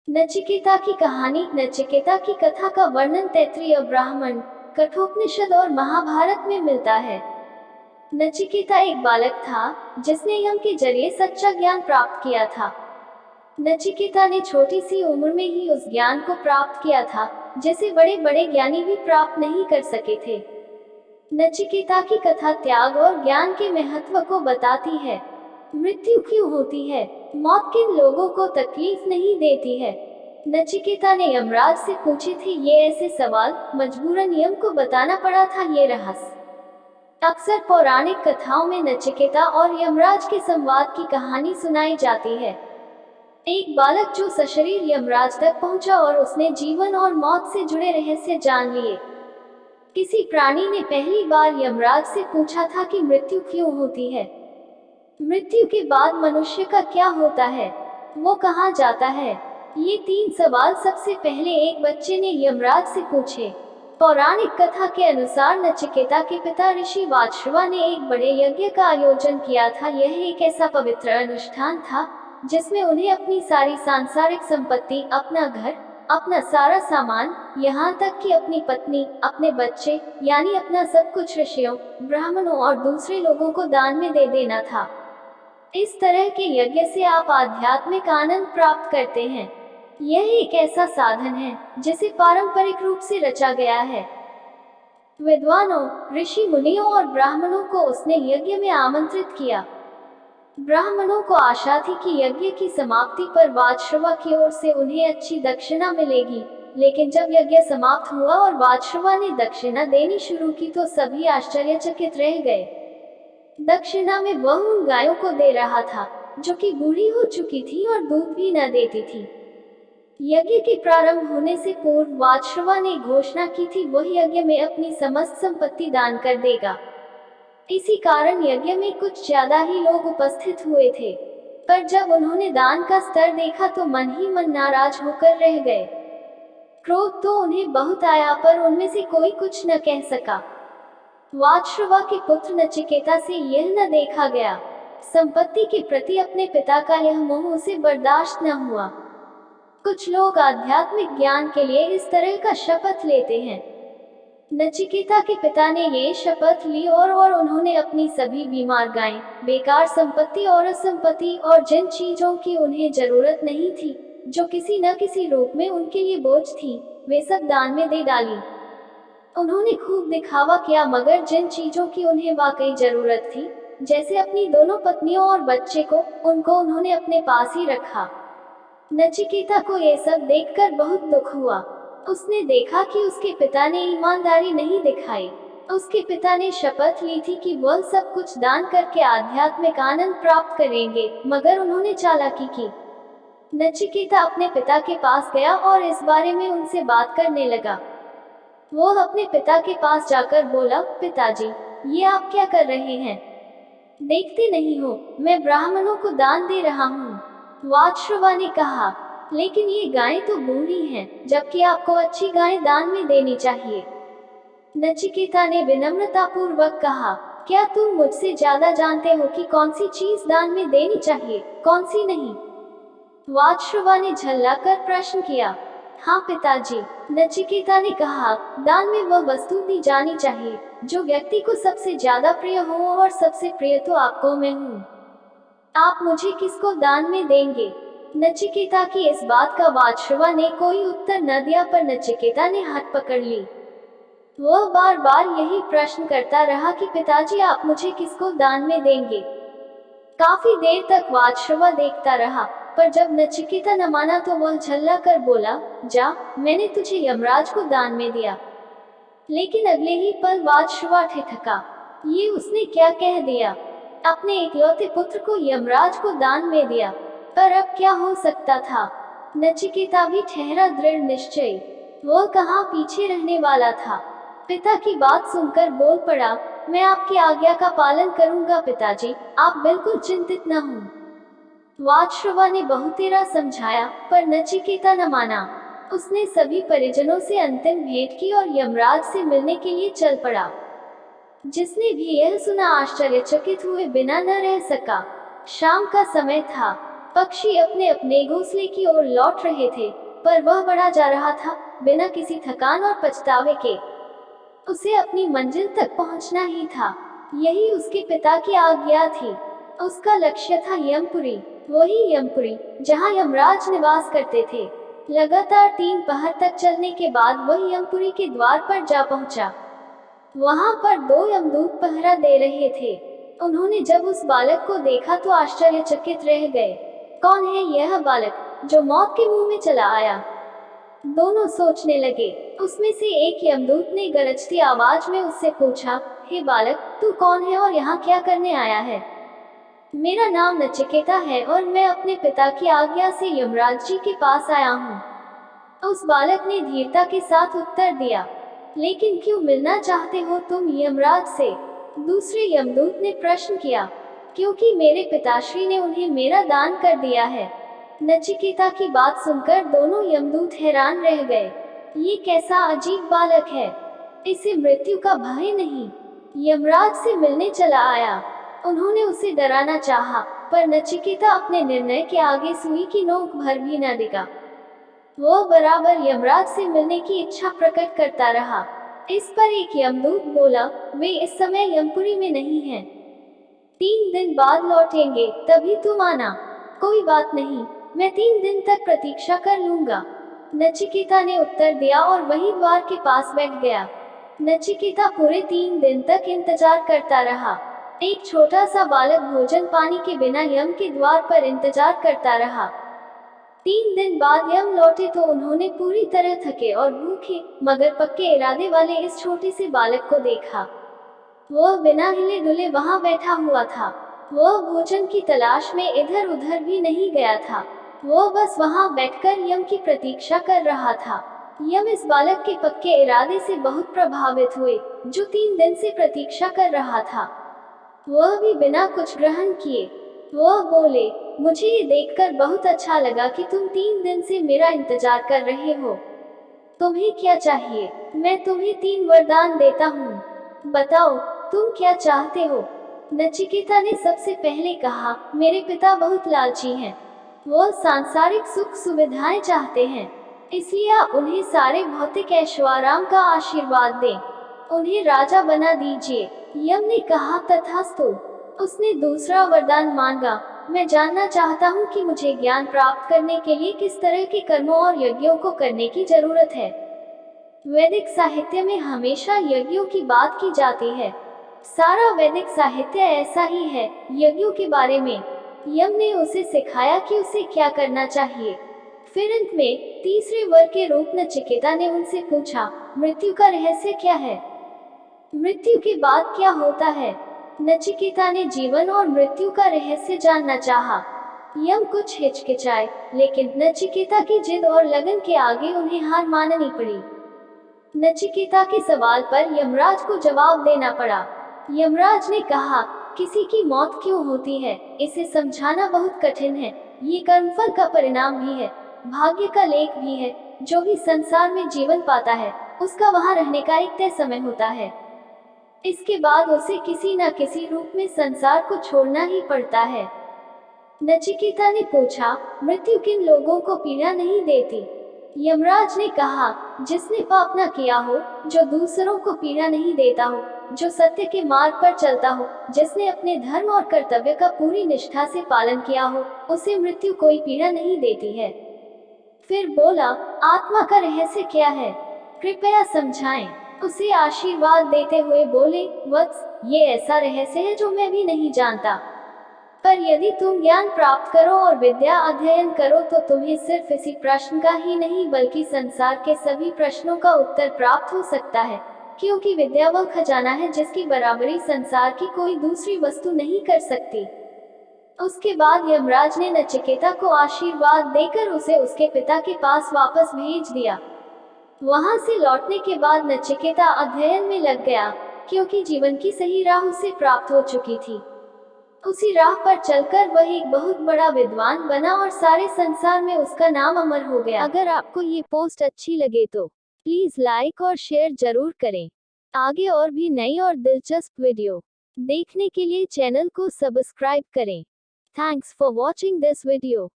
नचिकेता की कहानी। नचिकेता की कथा का वर्णन तैत्तिरीय ब्राह्मण, कठोपनिषद और महाभारत में मिलता है। नचिकेता एक बालक था जिसने यम के जरिए सच्चा ज्ञान प्राप्त किया था। नचिकेता ने छोटी सी उम्र में ही उस ज्ञान को प्राप्त किया था जिसे बड़े बड़े ज्ञानी भी प्राप्त नहीं कर सके थे। नचिकेता की कथा त्याग और ज्ञान के महत्व को बताती है। मृत्यु क्यों होती है? मौत किन लोगों को तकलीफ नहीं देती है? नचिकेता ने यमराज से पूछे थे ये ऐसे सवाल, मजबूरन यम को बताना पड़ा था ये रहस्य। अक्सर पौराणिक कथाओं में नचिकेता और यमराज के संवाद की कहानी सुनाई जाती है। एक बालक जो सशरीर यमराज तक पहुंचा और उसने जीवन और मौत से जुड़े रहस्य जान लिए। किसी प्राणी ने पहली बार यमराज से पूछा था कि मृत्यु क्यों होती है? मृत्यु के बाद मनुष्य का क्या होता है? वो कहाँ जाता है? ये 3 सवाल सबसे पहले एक बच्चे ने यमराज से पूछे। पौराणिक कथा के अनुसार नचिकेता के पिता ऋषि वाजश्रवा ने एक बड़े यज्ञ का आयोजन किया था। यह एक ऐसा पवित्र अनुष्ठान था जिसमें उन्हें अपनी सारी सांसारिक संपत्ति, अपना घर, अपना सारा सामान, यहाँ तक कि अपनी पत्नी, अपने बच्चे, यानी अपना सब कुछ ऋषियों, ब्राह्मणों और दूसरे लोगों को दान में दे देना था। इस तरह के यज्ञ से आप आध्यात्मिक आनंद प्राप्त करते हैं। यह एक ऐसा साधन है जिसे पारंपरिक रूप से रचा गया है। विद्वानों, ऋषि मुनियों और ब्राह्मणों को उसने यज्ञ में आमंत्रित किया। ब्राह्मणों को आशा थी कि यज्ञ की समाप्ति पर वाजश्रवा की ओर से उन्हें अच्छी दक्षिणा मिलेगी, लेकिन जब यज्ञ समाप्त हुआ और वाजश्रवा ने दक्षिणा देनी शुरू की तो सभी आश्चर्यचकित रह गए। दक्षिणा में वह उन गायों को दे रहा था जो कि बूढ़ी हो चुकी थी और दूध भी न देती थी। यज्ञ के प्रारंभ होने से पूर्व वाजश्रवा ने घोषणा की थी वह यज्ञ में अपनी समस्त संपत्ति दान कर देगा। इसी कारण यज्ञ में कुछ ज्यादा ही लोग उपस्थित हुए थे, पर जब उन्होंने दान का स्तर देखा तो मन ही मन नाराज होकर रह गए। क्रोध तो उन्हें बहुत आया पर उनमें से कोई कुछ न कह सका। वाजश्रवा के पुत्र नचिकेता से यह न देखा गया। संपत्ति के प्रति अपने पिता का यह मोह उसे बर्दाश्त न हुआ। कुछ लोग आध्यात्मिक ज्ञान के लिए इस तरह का शपथ लेते हैं। नचिकेता के पिता ने ये शपथ ली और उन्होंने अपनी सभी बीमार गायें, बेकार संपत्ति और असंपत्ति और जिन चीजों की उन्हें जरूरत नहीं थी, जो किसी न किसी रूप में उनके लिए बोझ थी, वे सब दान में दे डाली। उन्होंने खूब दिखावा किया, मगर जिन चीजों की उन्हें वाकई जरूरत थी, जैसे अपनी दोनों पत्नियों और बच्चे को, उनको उन्होंने अपने पास ही रखा। नचिकेता को ये सब देखकर बहुत दुख हुआ। उसने देखा कि उसके पिता ने ईमानदारी नहीं दिखाई। उसके पिता ने शपथ ली थी कि वह सब कुछ दान करके आध्यात्मिक आनंद प्राप्त करेंगे, मगर उन्होंने चालाकी की। नचिकेता अपने पिता के पास गया और इस बारे में उनसे बात करने लगा। वो अपने पिता के पास जाकर बोला, पिताजी, ये आप क्या कर रहे हैं? देखते नहीं हो मैं ब्राह्मणों को दान दे रहा हूँ। वाजश्रवा ने कहा, लेकिन ये गायें तो बूढ़ी हैं, जबकि आपको अच्छी गायें दान में देनी चाहिए। नचिकेता ने विनम्रतापूर्वक कहा, क्या तुम मुझसे ज्यादा जानते हो कि कौन सी चीज दान में देनी चाहिए, कौन सी नहीं? वाजश्रवा ने झल्लाकर प्रश्न किया। हाँ पिताजी, नचिकेता ने कहा, दान में वह वस्तु दी जानी चाहिए जो व्यक्ति को सबसे ज्यादा प्रिय हो, और सबसे प्रिय तो आपको मैं हूँ। आप मुझे किसको दान में देंगे? नचिकेता की इस बात का वाजश्रवा ने कोई उत्तर न दिया, पर नचिकेता ने हाथ पकड़ ली। वह बार बार यही प्रश्न करता रहा कि पिताजी आप मुझे किसको दान में देंगे। काफी देर तक वाजश्रवा देखता रहा, पर जब नचिकेता न माना तो वह झल्ला कर बोला, जा, मैंने तुझे यमराज को दान में दिया। लेकिन अगले ही पल वाजश्रवा ठिठका। ये उसने क्या कह दिया? अपने इकलौते पुत्र को यमराज को दान में दिया। पर अब क्या हो सकता था? नचिकेता भी ठहरा दृढ़ निश्चयी। वह कहाँ पीछे रहने वाला था। पिता की बात सुनकर बोल पड़ा, मैं आपकी आज्ञा का पालन करूंगा पिताजी, आप बिल्कुल चिंतित न हों। वाजश्रवा ने बहुतेरा समझाया, पर नचिकेता न माना। उसने सभी परिजनों से अंतिम भेंट की और यमराज से मिलने के लिए चल पड़ा। जिसने भी यह सुना आश्चर्यचकित हुए बिना न रह सका। शाम का समय था। पक्षी अपने अपने घोंसले की ओर लौट रहे थे, पर वह बढ़ा जा रहा था, बिना किसी थकान और पछतावे के। उसे अपनी मंजिल तक पहुंचना ही था। यही उसके पिता की आज्ञा थी। उसका लक्ष्य था यमपुरी, वही यमपुरी जहां यमराज निवास करते थे। लगातार 3 पहर तक चलने के बाद वह यमपुरी के द्वार पर जा पहुंचा। वहां पर 2 यमदूत पहरा दे रहे थे। उन्होंने जब उस बालक को देखा तो आश्चर्यचकित रह गए। कौन है यह बालक जो मौत के मुंह में चला आया? दोनों सोचने लगे। उसमें से एक यमदूत ने गरजती आवाज में उससे पूछा, हे बालक, तू कौन है और यहाँ क्या करने आया है? मेरा नाम नचिकेता है और मैं अपने पिता की आज्ञा से यमराज जी के पास आया हूँ। उस बालक ने धीरता के साथ उत्तर दिया। लेकिन क्यों मिलना चाहते हो तुम यमराज से? दूसरे यमदूत ने प्रश्न किया। क्योंकि मेरे पिताश्री ने उन्हें मेरा दान कर दिया है। नचिकेता की बात सुनकर दोनों यमदूत हैरान रह गए। ये कैसा अजीब बालक है? इसे मृत्यु का भय नहीं, यमराज से मिलने चला आया। उन्होंने उसे डराना चाहा, पर नचिकेता अपने निर्णय के आगे सुई की नोक भर भी न डिगा। वो बराबर यमराज से मिलने की इच्छा प्रकट करता रहा। इस पर एक यमदूत बोला, वे इस समय यमपुरी में नहीं हैं। 3 दिन बाद लौटेंगे, तभी तुम आना। कोई बात नहीं, मैं 3 दिन तक प्रतीक्षा कर लूंगा। नचिकेता ने उत्तर दिया और वही द्वार के पास बैठ गया। नचिकेता पूरे 3 दिन तक इंतजार करता रहा। एक छोटा सा बालक भोजन पानी के बिना यम के द्वार पर इंतजार करता रहा। 3 दिन बाद यम लौटे तो उन्होंने पूरी तरह थके और भूखे मगर पक्के इरादे वाले इस छोटे से बालक को देखा। वह बिना हिले डुले वहां बैठा हुआ था। वह भोजन की तलाश में इधर उधर भी नहीं गया था। वह बस वहां बैठकर यम की प्रतीक्षा कर रहा था। यम इस बालक के पक्के इरादे से बहुत प्रभावित हुए, जो 3 दिन से प्रतीक्षा कर रहा था। वह भी बिना कुछ ग्रहण किए। वह बोले, मुझे ये देखकर बहुत अच्छा लगा कि तुम 3 दिन से मेरा इंतजार कर रहे हो। तुम्हें क्या चाहिए? मैं तुम्हें 3 वरदान देता हूँ। बताओ, तुम क्या चाहते हो? नचिकेता ने सबसे पहले कहा, मेरे पिता बहुत लालची हैं। वो सांसारिक सुख सुविधाएं चाहते हैं, इसलिए आप उन्हें सारे भौतिक ऐश्वर्य का आशीर्वाद दें। उन्हें राजा बना दीजिए। यम ने कहा, तथास्तु। उसने दूसरा वरदान मांगा, मैं जानना चाहता हूँ कि मुझे ज्ञान प्राप्त करने के लिए किस तरह के कर्मों और यज्ञों को करने की जरूरत है। वैदिक साहित्य में हमेशा यज्ञों की बात की जाती है। सारा वैदिक साहित्य ऐसा ही है यज्ञों के बारे में। यम ने उसे सिखाया कि उसे क्या करना चाहिए। फिर अंत में तीसरे वर के रूप नचिकेता ने उनसे पूछा, मृत्यु का रहस्य क्या है? मृत्यु के बाद क्या होता है? नचिकेता ने जीवन और मृत्यु का रहस्य जानना चाहा। यम कुछ हिचकिचाए, लेकिन नचिकेता की जिद और लगन के आगे उन्हें हार माननी पड़ी। नचिकेता के सवाल पर यमराज को जवाब देना पड़ा। यमराज ने कहा, किसी की मौत क्यों होती है, इसे समझाना बहुत कठिन है। ये कर्मफल का परिणाम भी है, भाग्य का लेख भी है। जो भी संसार में जीवन पाता है, उसका वहां रहने का एक तय समय होता है। इसके बाद उसे किसी न किसी रूप में संसार को छोड़ना ही पड़ता है। नचिकेता ने पूछा, मृत्यु किन लोगों को पीड़ा नहीं देती? यमराज ने कहा, जिसने पाप न किया हो, जो दूसरों को पीड़ा नहीं देता हो, जो सत्य के मार्ग पर चलता हो, जिसने अपने धर्म और कर्तव्य का पूरी निष्ठा से पालन किया हो, उसे मृत्यु कोई पीड़ा नहीं देती है। फिर बोला, आत्मा का रहस्य क्या है? कृपया समझाएं। उसे आशीर्वाद देते हुए बोले, वत्स, ये ऐसा रहस्य है जो मैं भी नहीं जानता। पर यदि तुम ज्ञान प्राप्त करो और विद्या अध्ययन करो तो तुम्हें सिर्फ इसी प्रश्न का ही नहीं बल्कि संसार के सभी प्रश्नों का उत्तर प्राप्त हो सकता है, क्योंकि विद्या वह खजाना है जिसकी बराबरी संसार की कोई दूसरी वस्तु नहीं कर सकती। उसके बाद यमराज ने नचिकेता को आशीर्वाद देकर उसे उसके पिता के पास वापस भेज दिया। वहां से लौटने के बाद नचिकेता अध्ययन में लग गया, क्योंकि जीवन की सही राह उसे प्राप्त हो चुकी थी। उसी राह पर चलकर वह एक बहुत बड़ा विद्वान बना और सारे संसार में उसका नाम अमर हो गया। अगर आपको ये पोस्ट अच्छी लगे तो प्लीज लाइक और शेयर जरूर करें। आगे और भी नई और दिलचस्प वीडियो देखने के लिए चैनल को सब्सक्राइब करें। Thanks for watching this video.